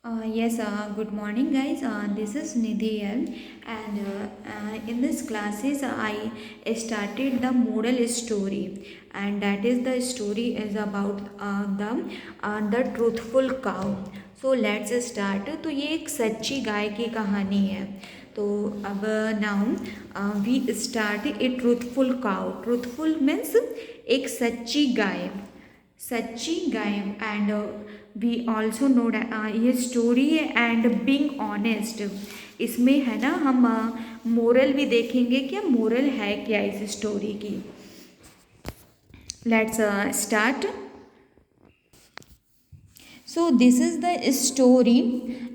Yes, good morning, guys. This is Nidhi here, and in this classes, I started the moral story, and that is the story is about the truthful cow. So let's start. तो ये एक सच्ची गाय की कहानी है. तो अब now we start a truthful cow. Truthful means एक सच्ची गाय. सच्ची गाय एंड वी ऑल्सो नो ये स्टोरी एंड बीइंग ऑनेस्ट. इसमें है ना हम मोरल भी देखेंगे क्या मोरल है क्या इस स्टोरी की. Let's start. So this is the story,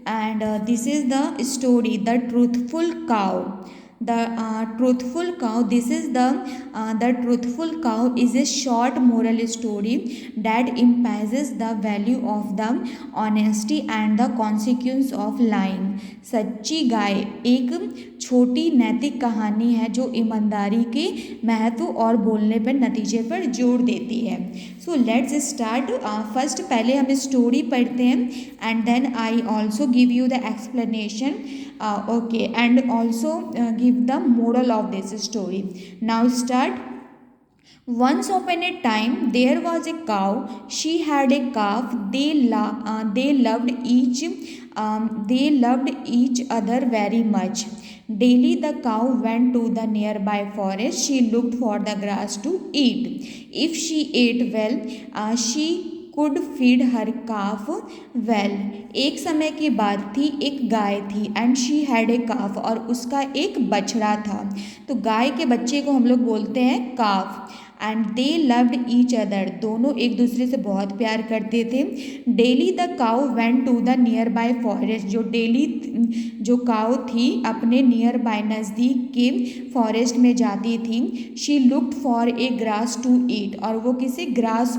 and this is the story, the truthful cow. The truthful cow. This is the truthful cow is a short moral story that emphasizes the value of the honesty and the consequence of lying. सच्ची गाय एक छोटी नैतिक कहानी है जो ईमानदारी के महत्व और बोलने पर नतीजे पर जोर देती है. So let's start. फर्स्ट पहले हम स्टोरी पढ़ते हैं and then I also give you the explanation. Okay and also give the moral of this story. Now start. Once upon a time, there was a cow. She had a calf. They loved each other very much. Daily, the cow went to the nearby forest. She looked for the grass to eat. If she ate well, she could feed her calf well. एक समय की बात थी. एक गाय थी and she had a काफ और उसका एक बछड़ा था. तो गाय के बच्चे को हम लोग बोलते हैं calf. And they loved each other. दोनों एक दूसरे से बहुत प्यार करते थे. Daily the cow went to the nearby forest. जो काउ थी अपने नियर बाय नज़दीक के फॉरेस्ट में जाती थी. She looked for a grass to eat. और वो किसी ग्रास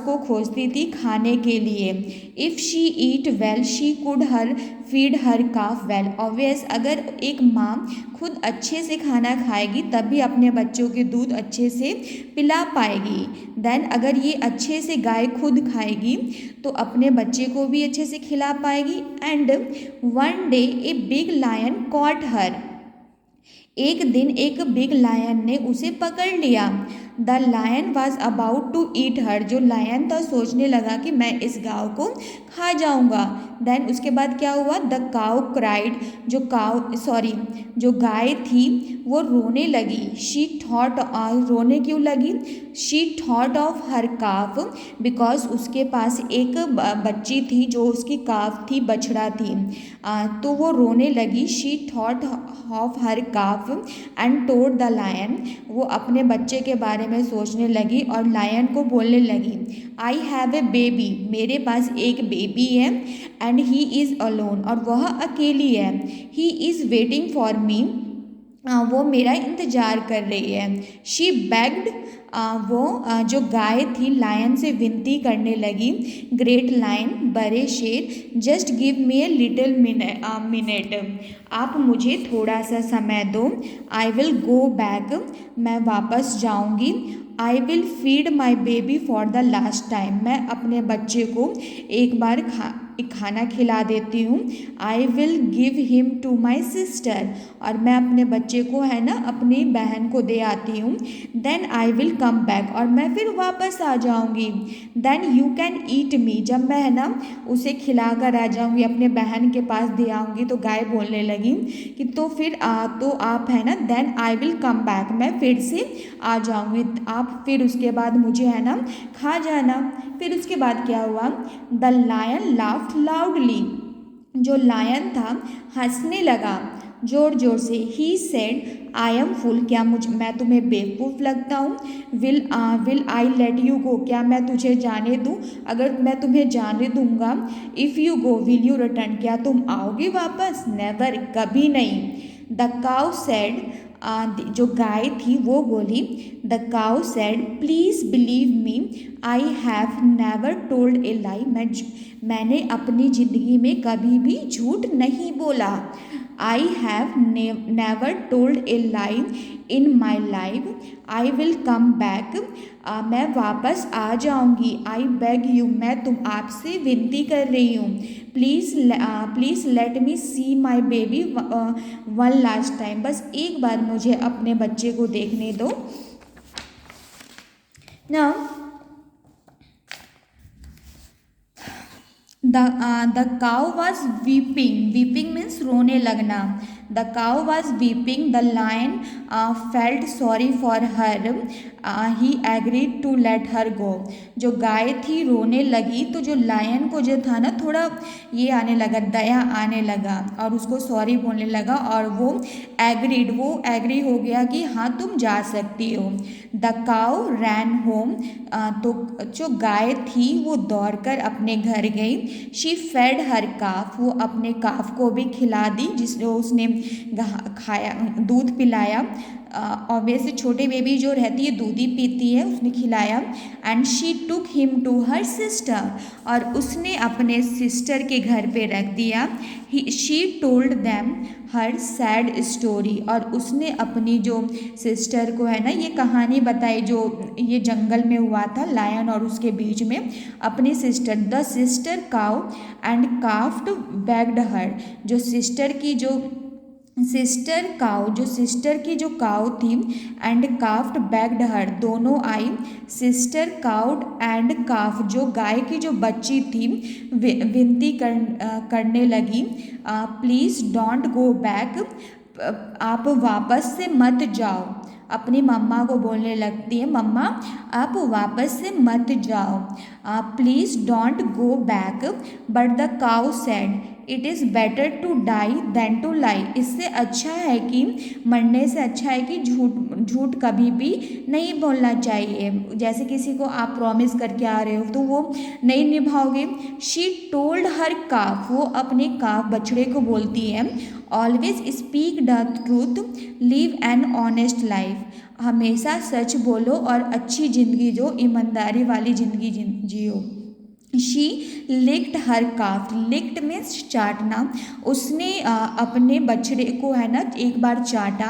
को खोजती थी खाने के लिए. If she eat well she could feed her calf well. Obvious अगर एक माँ खुद अच्छे से खाना खाएगी तभी अपने बच्चों के दूध अच्छे से पिला पाएगी. देन अगर ये अच्छे से गाय खुद खाएगी तो अपने बच्चे को भी अच्छे से खिला पाएगी. And one day a big lion caught her. एक दिन एक बिग लायन ने उसे पकड़ लिया. The lion was about to eat her. जो लायन था सोचने लगा कि मैं इस गाय को खा जाऊंगा. देन उसके बाद क्या हुआ. The cow cried. जो गाय थी वो रोने लगी. She thought. रोने क्यों लगी. She thought of her calf because उसके पास एक बच्ची थी जो उसकी काफ थी बछड़ा थी. तो वो रोने लगी. She thought of her calf and told the lion. वो अपने बच्चे के बारे में सोचने लगी और लायन को बोलने लगी. I have a baby. मेरे पास एक बेबी है. And he is alone. और वह अकेली है. He is waiting for me. वो मेरा इंतज़ार कर रही है. She begged. जो गाय थी लायन से विनती करने लगी. Great lion. बड़े शेर. Just give me a little minute. आप मुझे थोड़ा सा समय दो. I will go back. मैं वापस जाऊंगी. I will feed my baby for the last time. मैं अपने बच्चे को एक बार खाना खिला देती हूँ. I will give him to my sister. और मैं अपने बच्चे को है ना अपनी बहन को दे आती हूँ. Then I will come back. और मैं फिर वापस आ जाऊँगी. Then you can eat me. जब मैं है ना उसे खिला कर आ जाऊँगी अपने बहन के पास दे आऊँगी. तो गाय बोलने लगी कि तो फिर तो आप है ना. Then I will come back. मैं फिर से आ जाऊँगी. आप फिर उसके बाद मुझे है ना खा जाना. फिर उसके बाद क्या हुआ. The lion laughed loudly. जो लायन था हंसने लगा जोर जोर से. He said I am fool. क्या मैं तुम्हें बेवकूफ़ लगता हूँ. Will I let you go. क्या मैं तुझे जाने दूँ. अगर मैं तुम्हें जाने दूंगा. If you go will you return. क्या तुम आओगे वापस. नेवर. कभी नहीं. The cow said. जो गाय थी वो बोली. The cow said please believe me. I have never told a lie. मैंने अपनी ज़िंदगी में कभी भी झूठ नहीं बोला. I have never told a lie in my life, I will come back, मैं वापस आ जाऊंगी, आई बेग यू, मैं तुम आपसे विनती कर रही हूँ, please let me see my baby one last time, बस एक बार मुझे अपने बच्चे को देखने दो. Now the cow was weeping means रोने लगना. The cow was weeping. The lion felt sorry for her. He agreed to let her go. जो गाय थी रोने लगी तो जो लायन को जो था ना थोड़ा ये आने लगा, दया आने लगा और उसको सॉरी बोलने लगा और वो एग्री हो गया कि हाँ तुम जा सकती हो. The cow ran home. तो जो गाय थी वो दौड़कर अपने घर गई. She fed her calf. वो अपने काफ को भी खिला दी जिसने उसने खाया, दूध पिलाया. ऑब्वियसली छोटे बेबी जो रहती है दूध ही पीती है, उसने खिलाया. And she took him to her sister. और उसने अपने सिस्टर के घर पे रख दिया. She told them her sad story. और उसने अपनी जो सिस्टर को है ना ये कहानी बताई जो ये जंगल में हुआ था लायन और उसके बीच में. अपनी sister, the sister cow and calf begged her. जो सिस्टर की जो काउ थी एंड काफ्ड बैग्ड हर, दोनों आई. सिस्टर काउड एंड काफ, जो गाय की जो बच्ची थी विनती करने लगी. प्लीज़ डोंट गो बैक, आप वापस से मत जाओ. अपनी मम्मा को बोलने लगती है, मम्मा आप वापस से मत जाओ. Please don't go back. But the cow said, it is better to die than to lie. इससे अच्छा है कि मरने से अच्छा है कि झूठ कभी भी नहीं बोलना चाहिए. जैसे किसी को आप प्रॉमिस करके आ रहे हो तो वो नहीं निभाओगे. She told her calf. वो अपने काफ बछड़े को बोलती है, always speak the truth, live an honest life. हमेशा सच बोलो और अच्छी ज़िंदगी जो ईमानदारी वाली ज़िंदगी जियो. She licked her calf. Licked means चाटना. उसने अपने बछड़े को है ना एक बार चाटा.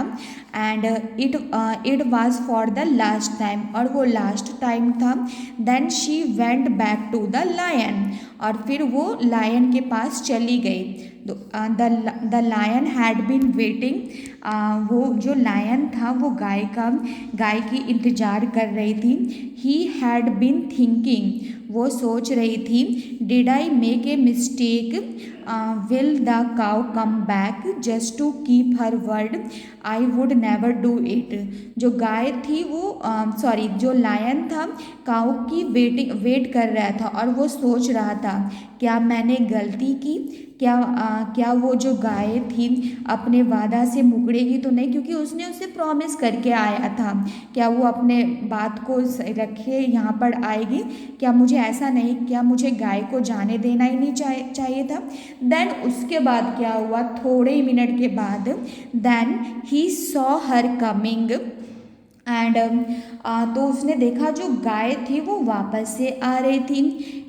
And it was for the last time. और वो लास्ट टाइम था. Then she went back to the lion. और फिर वो लायन के पास चली गई. The lion had been waiting. वो जो लायन था वो गाय की इंतज़ार कर रही थी. He had been thinking. वो सोच रही थी, did I make a mistake, will the cow come back just to keep her word, I would never do it. जो गाय थी वो जो लायन था काउ की वेट कर रहा था और वो सोच रहा था क्या मैंने गलती की, क्या वो जो गाय थी अपने वादा से मुकरेगी तो नहीं, क्योंकि उसने उसे प्रॉमिस करके आया था. क्या वो अपने बात को रखे यहाँ पर आएगी. क्या मुझे ऐसा नहीं, क्या मुझे गाय को जाने देना ही नहीं चाहिए था. देन उसके बाद क्या हुआ, थोड़े ही मिनट के बाद then he saw her coming. And तो उसने देखा जो गाय थी वो वापस से आ रही थी.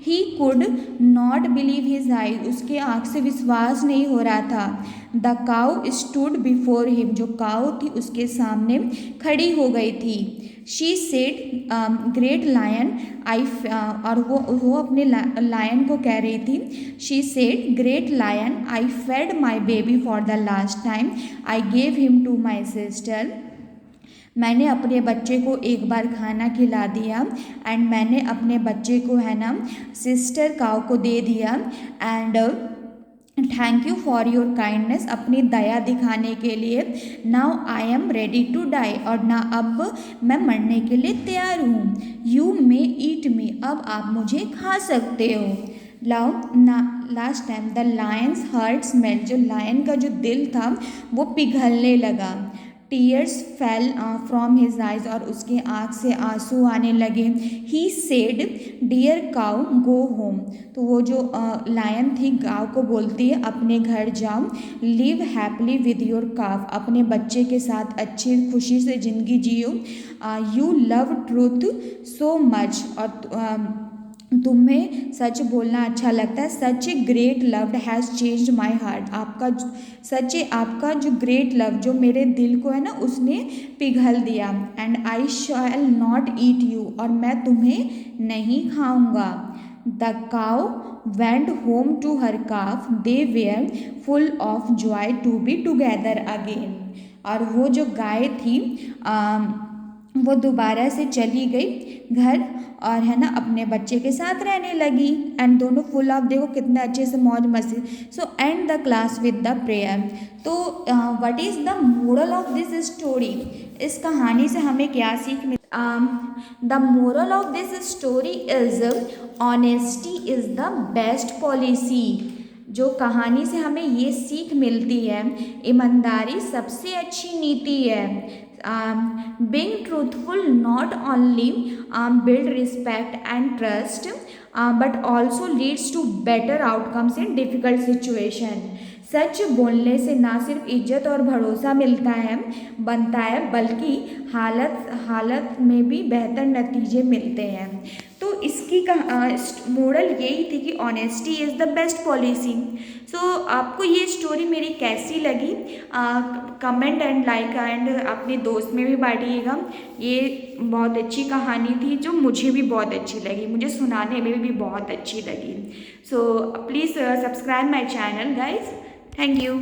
He could not believe his eye. उसके आँख से विश्वास नहीं हो रहा था. The cow stood before him. जो काउ थी उसके सामने खड़ी हो गई थी. She said great lion I. और वो अपने लायन को कह रही थी. She said great lion I fed my baby for the last time, I gave him to my sister. मैंने अपने बच्चे को एक बार खाना खिला दिया एंड मैंने अपने बच्चे को है ना सिस्टर काउ को दे दिया. And thank you for your kindness. अपनी दया दिखाने के लिए. Now I am ready to die. और ना अब मैं मरने के लिए तैयार हूँ. You may eat me. अब आप मुझे खा सकते हो. Last time the lion's heart melt. जो लायन का जो दिल था वो पिघलने लगा. Tears fell from his eyes. और उसके आँख से आंसू आने लगे. He said dear cow go home. तो वो जो लायन थी गाँव को बोलती है अपने घर जाओ. Live happily with your calf. अपने बच्चे के साथ अच्छी खुशी से ज़िंदगी जियो. You love truth so much. और तुम्हें सच बोलना अच्छा लगता है। Such a great love has changed my heart. आपका जो ग्रेट लव जो मेरे दिल को है ना उसने पिघल दिया। And I shall not eat you, और मैं तुम्हें नहीं खाऊंगा। The cow went home to her calf, they were full of joy to be together again. और वो जो गाय थी वो दोबारा से चली गई घर, और है ना अपने बच्चे के साथ रहने लगी। एंड दोनों फुल ऑफ, देखो कितने अच्छे से मौज मस्ती। So end the class with the prayer. तो what is the moral of this story? इस कहानी से हमें क्या सीख मिल the moral of this story is honesty is the best policy. जो कहानी से हमें ये सीख मिलती है, ईमानदारी सबसे अच्छी नीति है। Being truthful not only build respect and trust, but also leads to better outcomes in difficult situation. सच बोलने से ना सिर्फ इज्जत और भरोसा बनता है, बल्कि हालत में भी बेहतर नतीजे मिलते हैं। तो इसकी मोरल यही थी कि honesty is the best policy. So आपको ये स्टोरी मेरी कैसी लगी? कमेंट एंड लाइक एंड अपने दोस्त में भी बांटिएगा। ये बहुत अच्छी कहानी थी जो मुझे भी बहुत अच्छी लगी, मुझे सुनाने में भी बहुत अच्छी लगी। So please subscribe my channel guys. Thank you.